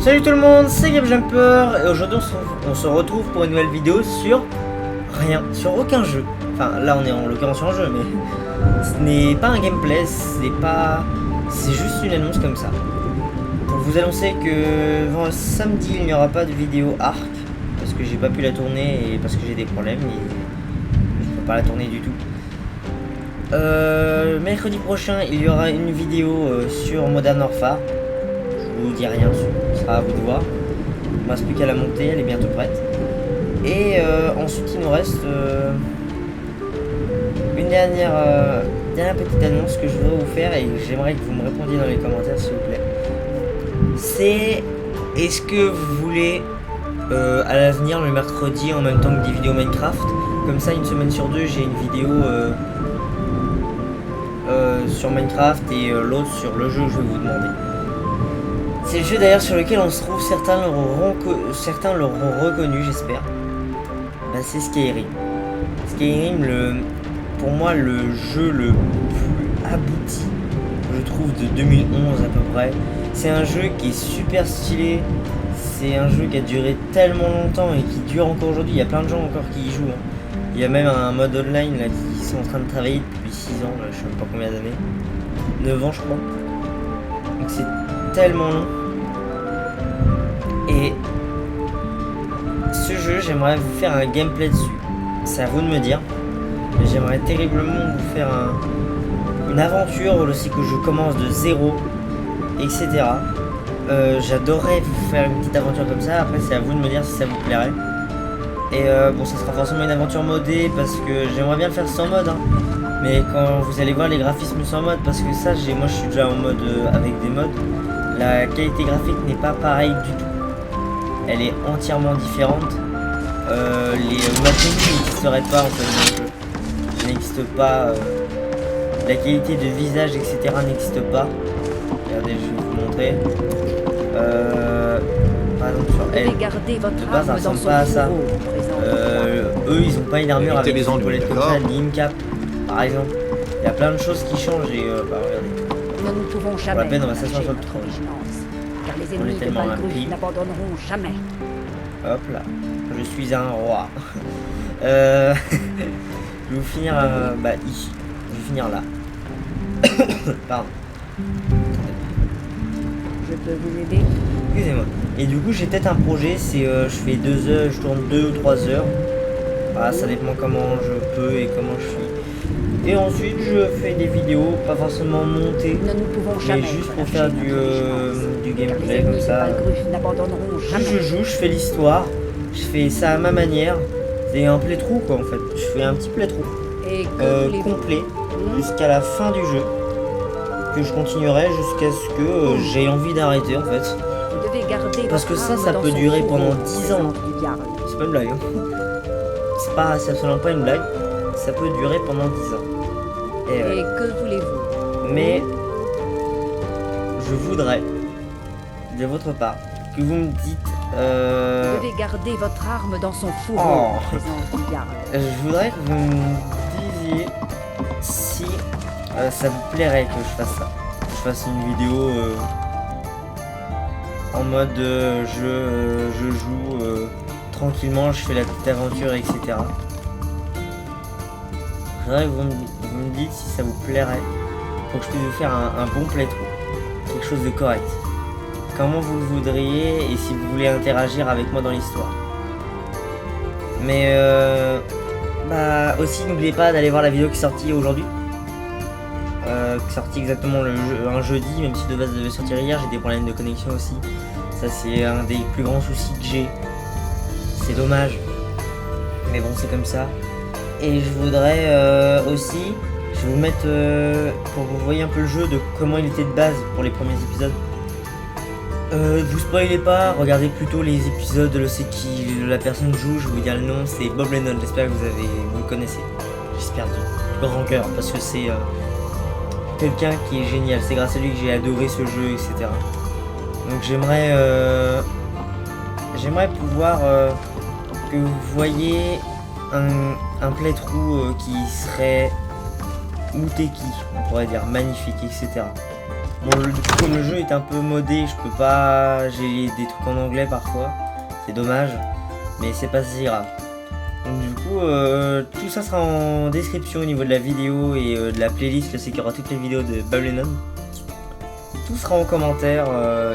Salut tout le monde, c'est GameJumper et aujourd'hui on se retrouve pour une nouvelle vidéo sur rien, sur aucun jeu. Enfin là on est en l'occurrence sur un jeu mais ce n'est pas un gameplay, c'est juste une annonce comme ça. Pour vous annoncer que samedi il n'y aura pas de vidéo Arc parce que j'ai pas pu la tourner et parce que j'ai des problèmes et je peux pas la tourner du tout. Mercredi prochain il y aura une vidéo sur Modern Warfare. Je vous dis rien, ce sera à vous de voir. Il ne reste plus qu'à la monter, elle est bientôt prête. Et ensuite il nous reste une dernière petite annonce que je voudrais vous faire et j'aimerais que vous me répondiez dans les commentaires s'il vous plaît. C'est est-ce que vous voulez à l'avenir le mercredi en même temps que des vidéos Minecraft, comme ça une semaine sur deux j'ai une vidéo sur Minecraft et l'autre sur le jeu que je vais vous demander. C'est le jeu d'ailleurs sur lequel on se trouve, certains l'auront reconnu j'espère. Bah, c'est Skyrim. Skyrim, pour moi le jeu le plus abouti, je trouve, de 2011 à peu près. C'est un jeu qui est super stylé, c'est un jeu qui a duré tellement longtemps et qui dure encore aujourd'hui, il y a plein de gens encore qui y jouent. Il y a même un mode online là, qui sont en train de travailler depuis 6 ans, là, je sais même pas combien d'années. 9 ans je crois. Donc c'est tellement long. Et ce jeu, j'aimerais vous faire un gameplay dessus. C'est à vous de me dire. Mais j'aimerais terriblement vous faire une aventure aussi que je commence de zéro, etc. J'adorerais vous faire une petite aventure comme ça. Après, c'est à vous de me dire si ça vous plairait. Et bon, ça sera forcément une aventure modée parce que j'aimerais bien le faire sans mode. Hein. Mais quand vous allez voir les graphismes sans mode, parce que ça, moi je suis déjà en mode avec des modes, la qualité graphique n'est pas pareille du tout. Elle est entièrement différente. Les matériaux n'existeraient pas en fait dans le jeu. N'existe pas. La qualité de visage, etc. n'existe pas. Regardez, je vais vous montrer. Par exemple sur elle. De base, ça ressemble pas à ça. Eux, ils ont pas une armure avec des épaulettes comme ça, ni une cape, par exemple. Il y a plein de choses qui changent et bah regardez. Nous ne pouvons jamais. Pour la peine, on va s'asseoir sur le trône. Car les ennemis de Balgruf n'abandonneront jamais. Hop là, je suis un roi. Je vais finir bah ici. Je vais finir là. Pardon. Je peux vous aider? Excusez-moi. Et du coup j'ai peut-être un projet, c'est je fais 2 heures, je tourne 2 ou 3 heures. Voilà, ça dépend comment je peux et comment je suis. Et ensuite je fais des vidéos, pas forcément montées, mais juste pour faire du gameplay comme ça. Je joue, je fais l'histoire, je fais ça à ma manière. C'est un playthrough quoi en fait. Je fais un petit playthrough complet jusqu'à la fin du jeu. Que je continuerai jusqu'à ce que j'ai envie d'arrêter en fait. Parce que ça peut durer pendant 10 ans. C'est pas une blague. Hein. C'est absolument pas une blague. Ça peut durer pendant 10 ans. Et que voulez-vous? Mais je voudrais, de votre part, que vous me dites... Vous devez garder votre arme dans son fourreau en présence du garde. Je voudrais que vous me disiez si ça vous plairait que je fasse ça. Que je fasse une vidéo en mode je joue tranquillement, je fais la petite aventure, etc. Je voudrais que vous me dites si ça vous plairait pour que je puisse vous faire un bon playthrough, quelque chose de correct. Comment vous le voudriez et si vous voulez interagir avec moi dans l'histoire. Mais bah aussi n'oubliez pas d'aller voir la vidéo qui est sortie aujourd'hui. Qui est sortie exactement un jeudi, même si de base devait sortir hier, j'ai des problèmes de connexion aussi. Ça c'est un des plus grands soucis que j'ai. C'est dommage. Mais bon c'est comme ça. Et je voudrais aussi, je vais vous mettre pour que vous voyez un peu le jeu de comment il était de base pour les premiers épisodes. Vous spoilez pas, regardez plutôt les épisodes, c'est qui la personne joue, je vais vous dire le nom, c'est Bob Lennon, j'espère que vous le connaissez. J'espère du grand cœur, parce que c'est quelqu'un qui est génial, c'est grâce à lui que j'ai adoré ce jeu, etc. Donc j'aimerais pouvoir que vous voyez un playthrough qui serait Mouteki, on pourrait dire magnifique, etc. Bon, du coup, comme le jeu est un peu modé, je peux pas... J'ai des trucs en anglais parfois. C'est dommage, mais c'est pas si grave. Donc du coup, tout ça sera en description au niveau de la vidéo et de la playlist. Là, c'est qu'il y aura toutes les vidéos de Bablenon. Tout sera en commentaire, en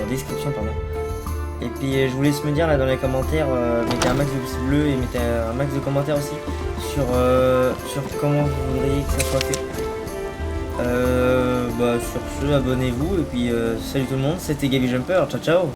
description, pardon. Et puis je vous laisse me dire là dans les commentaires, mettez un max de pouces bleus et mettez un max de commentaires aussi sur comment vous voudriez que ça soit fait. Sur ce, abonnez-vous et puis salut tout le monde, c'était Gaby Jumper, ciao ciao.